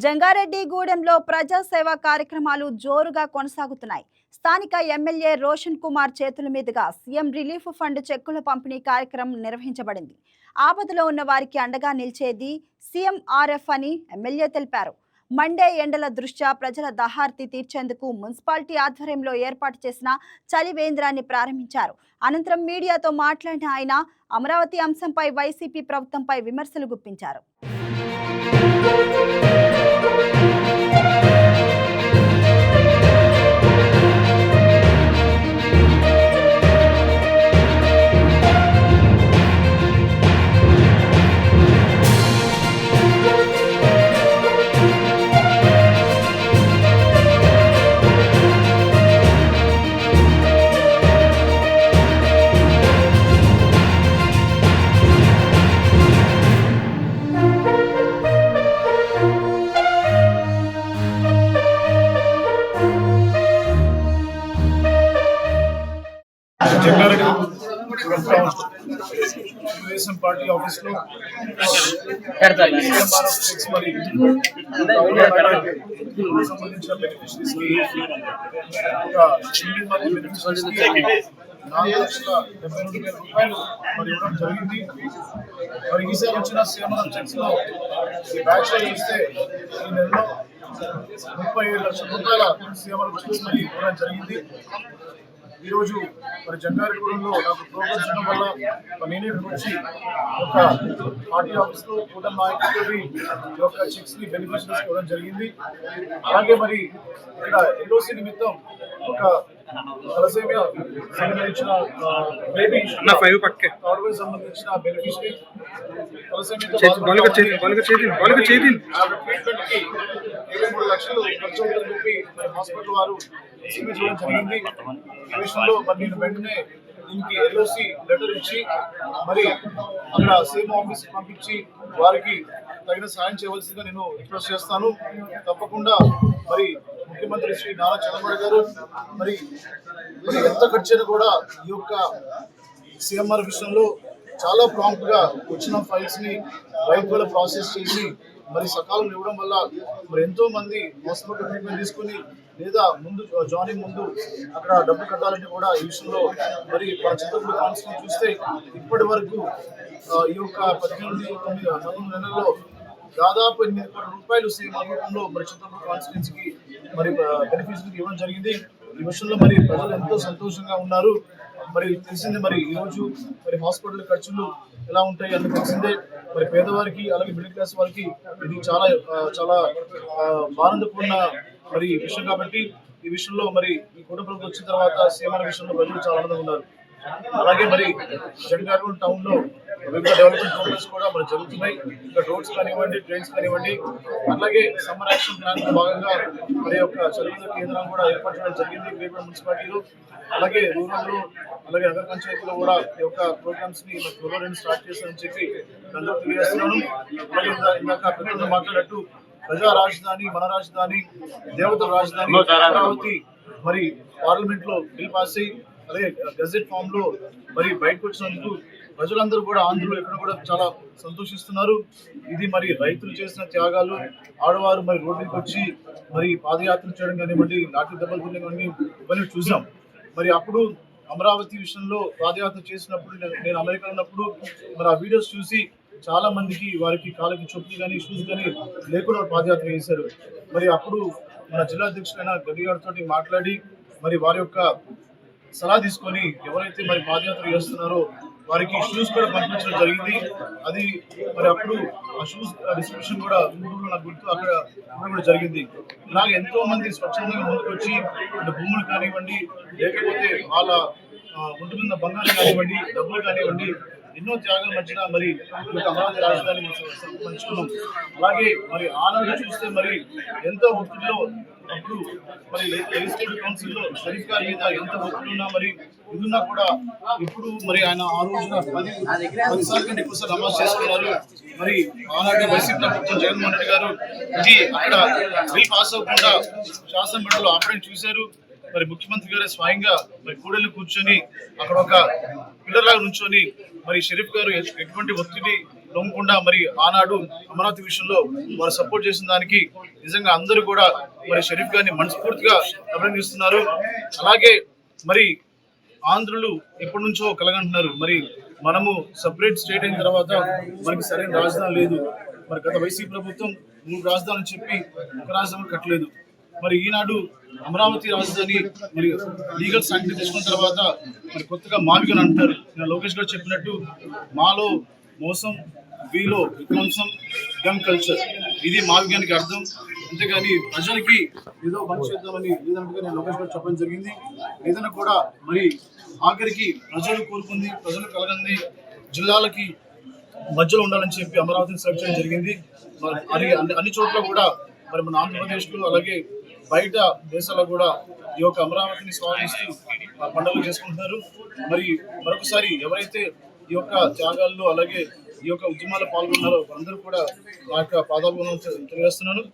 జంగారెడ్డిగూడెంలో ప్రజాసేవ కార్యక్రమాలు జోరుగా కొనసాగుతున్నాయి. స్థానిక ఎమ్మెల్యే రోషన్ కుమార్ చేతుల మీదుగా సీఎం రిలీఫ్ ఫండ్ చెక్కుల పంపిణీ కార్యక్రమం నిర్వహించబడింది. ఆపదలో ఉన్న వారికి అండగా నిలిచేది సీఎంఆర్ఎఫ్ అని ఎమ్మెల్యే తెలిపారు. మండే ఎండల దృష్ట్యా ప్రజల దాహార్తి తీర్చేందుకు మున్సిపాలిటీ ఆధ్వర్యంలో ఏర్పాటు చేసిన చలివేంద్రాన్ని ప్రారంభించారు. అనంతరం మీడియాతో మాట్లాడిన ఆయన అమరావతి అంశంపై వైసీపీ ప్రభుత్వంపై విమర్శలు గుప్పించారు. జంగారెడ్డి తెలుగుదేశం పార్టీ ఆఫీస్ లో సంబంధించిన బెనిఫిషరీస్ కి ఒక 4,72,000 మరి ఇవ్వడం జరిగింది. మరి ఈసారి వచ్చిన సీఎంఆర్ చెక్స్ లో బ్యాచ్ చూస్తే ఈ నెలలో 37 లక్షల రూపాయల సీఎంఆర్ చెక్స్ మరి ఇవ్వడం జరిగింది. ఈ రోజు మరి జంగారెడ్డిగూడెంలో నాకు ప్రోగ్రామ్స్ ఉండడం వల్ల నేనే వచ్చి ఒక పార్టీ ఆఫీస్ లో కూటమి నాయకులతో ఈ యొక్క చెక్స్ ని బెనిఫిషరీస్ ఇవ్వడం జరిగింది. అలాగే మరి ఇక్కడ ఎల్ఓసి నిమిత్తం ఒక తలసేమియా సంబంధించిన సంబంధించిన బెనిఫిషరీ ట్రీట్మెంట్ కి 23 లక్షలు ఖర్చు అవుతుందని చెప్పి హాస్పిటల్ వారు ఎస్టిమేట్ చేయడం జరిగింది. ఈ విషయంలో మరి నేను వెంటనే దీనికి ఎల్ఓసి లెటర్ ఇచ్చి మరి అక్కడ సేమ్ ఆఫీస్ పంపించి వారికి తగిన సాయం చేయవలసిందిగా నేను రిక్వెస్ట్ చేస్తాను. తప్పకుండా మరి ముఖ్యమంత్రి శ్రీ నారా చంద్రబాబు గారు మరి ఎంత ఖర్చైనా కూడా ఈ యొక్క సీఎంఆర్ విషయంలో చాలా ప్రాంప్ట్ గా వచ్చిన ఫైల్స్ ని రైతుల ప్రాసెస్ చేసి మరి సకాలం ఇవ్వడం వల్ల మరి ఎంతో మంది హాస్పిటల్ ట్రీట్మెంట్ తీసుకుని లేదా ముందు జాయినింగ్ ముందు అక్కడ డబ్బు కట్టాలంటే కూడా ఈ విషయంలో మరి మన చింతపూడి కాన్స్టిట్యూన్సీ చూస్తే ఇప్పటి వరకు ఈ యొక్క 18-19 నెలల్లో దాదాపు 8 కోట్ల రూపాయలు సీఎంఆర్ రూపంలో మరి చింతపూడి కాన్స్టిట్యూన్సీకి మరి బెనిఫిట్స్ ఇవ్వడం జరిగింది. ఈ విషయంలో మరి ప్రజలు ఎంతో సంతోషంగా ఉన్నారు. మరి తెలిసిందే మరి ఈ రోజు మరి హాస్పిటల్ ఖర్చులు ఎలా ఉంటాయి అని తెలిసిందే. మరి పేదవారికి అలాగే మిడిల్ క్లాస్ వారికి ఇది చాలా చాలా ఆనందపూర్ణ మరి విషయం కాబట్టి ఈ విషయంలో మరి ఈ కూటమి ప్రభుత్వం వచ్చిన తర్వాత సీఎంఆర్ విషయంలో ప్రజలు చాలా ఆనందంగా ఉన్నారు. అలాగే మరి జంగారెడ్డిగూడెం టౌన్ లో వివిధ డెవలప్మెంట్ ప్రోగ్రామ్స్ కూడా మరి జరుగుతున్నాయి. ఇక్కడ రోడ్స్ కానివ్వండి, ట్రైన్స్ కానివ్వండి, అలాగే సమ్మర్ యాక్షన్ ప్లాన్ లో భాగంగా మరి యొక్క చదువుల కేంద్రం కూడా ఏర్పాటు చేయడం జరిగింది గ్రేటర్ మున్సిపాలిటీలో. అలాగే రూరల్ లో అలాగే నగర పంచాయతీలో కూడా ఈ యొక్క ప్రోగ్రామ్స్ ని త్వరలో స్టార్ట్ చేస్తారని చెప్పి అందరూ తెలియజేస్తున్నాను. అలాగే ఇందాక పెద్దలు మాట్లాడట్టు ప్రజా రాజధాని, మన రాజధాని, దేవతల రాజధాని అమరావతి మరి పార్లమెంట్ లో బిల్ పాస్ అయ్యి అలాగే గజెట్ ఫామ్ లో మరి బయటకు వచ్చినందుకు ప్రజలందరూ కూడా ఆంధ్రలో ఎక్కడ కూడా చాలా సంతోషిస్తున్నారు. ఇది మరి రైతులు చేసిన త్యాగాలు, ఆడవారు మరి రోడ్డుకి వచ్చి మరి పాదయాత్ర చేయడం కానివ్వండి, లాఠీ దెబ్బలు తినడం ఇవన్నీ చూసాం. మరి అప్పుడు అమరావతి విషయంలో పాదయాత్ర చేసినప్పుడు నేను అమెరికా ఉన్నప్పుడు మరి ఆ వీడియోస్ చూసి చాలా మందికి వారికి కాళ్ళకి చొప్పులు కానీ షూస్ కానీ లేకుండా పాదయాత్ర చేశారు. మరి అప్పుడు మన జిల్లా అధ్యక్షుడైన గడ్డిగారితో మాట్లాడి మరి వారి యొక్క సలహా తీసుకొని ఎవరైతే మరి పాదయాత్ర చేస్తున్నారో వారికి షూస్ కూడా పంపించడం జరిగింది. అది మరి అప్పుడు ఆ షూస్ డిస్ట్రిబ్యూషన్ కూడా నాకు గుర్తు అక్కడ కూడా జరిగింది. ఇలాగ ఎంతో మంది స్వచ్ఛందంగా ముందుకు వచ్చి భూములు కానివ్వండి, లేకపోతే వాళ్ళ ఉంటున్న బంగారం కానివ్వండి, డబ్బులు కానివ్వండి, ఎన్నో త్యాగాల మధ్యన మరి అమరావతి రాజధాని పంచుకున్నాం. అలాగే మరి ఆనాడు చూస్తే మరి ఎంతో ఒత్తిడిలో అప్పుడు మరి లెజిస్లేటివ్ కౌన్సిల్ లో షరీఫ్ గారి మీద ఎంత ఒత్తిడి ఉన్నా మరి ఇదిన్నా కూడా ఇప్పుడు మరి ఆయన ఆ రోజున 10 సార్లు కంటే ఎక్కువ నమాజ్ చేసుకున్నారు. మరి ఆనాటి వైసీపీ ప్రభుత్వం జగన్మోహన్ రెడ్డి గారు ఇది అక్కడ బిల్ పాస్ అవ్వకుండా శాసనమండలిలో ఆపడం చూశారు. మరి ముఖ్యమంత్రి గారు స్వయంగా మరి కూడలి కూర్చొని అక్కడ ఒక పిల్లర్ లాగా నుంచొని మరి షరీఫ్ గారు ఎటువంటి ఒత్తిడి లొంగకుండా మరి ఆనాడు అమరావతి విషయంలో వారు సపోర్ట్ చేసిన దానికి నిజంగా అందరూ కూడా మరి షరీఫ్ గారిని మనస్ఫూర్తిగా అభినందిస్తున్నారు. అలాగే మరి ఆంధ్రులు ఎప్పటి నుంచో కలగంటున్నారు, మరి మనము సపరేట్ స్టేట్ అయిన తర్వాత మనకి సరైన రాజధాని లేదు. మరి గత వైసీపీ ప్రభుత్వం 3 రాజధానులు చెప్పి ఒక రాజధాని కట్టలేదు. మరి ఈనాడు అమరావతి రాజధాని మరి లీగల్ శాంక్షన్ తీసుకున్న తర్వాత మరి కొత్తగా మావిగన్ అంటారు. నేను లోకేష్ గారు చెప్పినట్టు మాలో మోసం, వీలో విధ్వంసం, గన్ కల్చర్, ఇది మావిగానికి అర్థం. అంతేగాని ప్రజలకి ఏదో పని చేద్దామని లేదన్నట్టుగా నేను లోకేష్ గారు చెప్పడం జరిగింది. ఏదైనా కూడా మరి ఆఖరికి ప్రజలు కోరుకుంది, ప్రజలు కలగంది జిల్లాలకి మధ్యలో ఉండాలని చెప్పి అమరావతిని సెలెక్ట్ చేయడం జరిగింది. మరి అన్ని చోట్ల కూడా మరి మన ఆంధ్రప్రదేశ్లో అలాగే బయట దేశాల్లో కూడా ఈ యొక్క అమరావతిని స్వాగతిస్తూ పండుగలు చేసుకుంటున్నారు. మరి మరొకసారి ఎవరైతే ఈ యొక్క త్యాగాల్లో అలాగే ఈ యొక్క ఉద్యమాల్లో పాల్గొన్నారో అందరూ కూడా నా యొక్క పాదాభివందనం తెలియజేస్తున్నాను.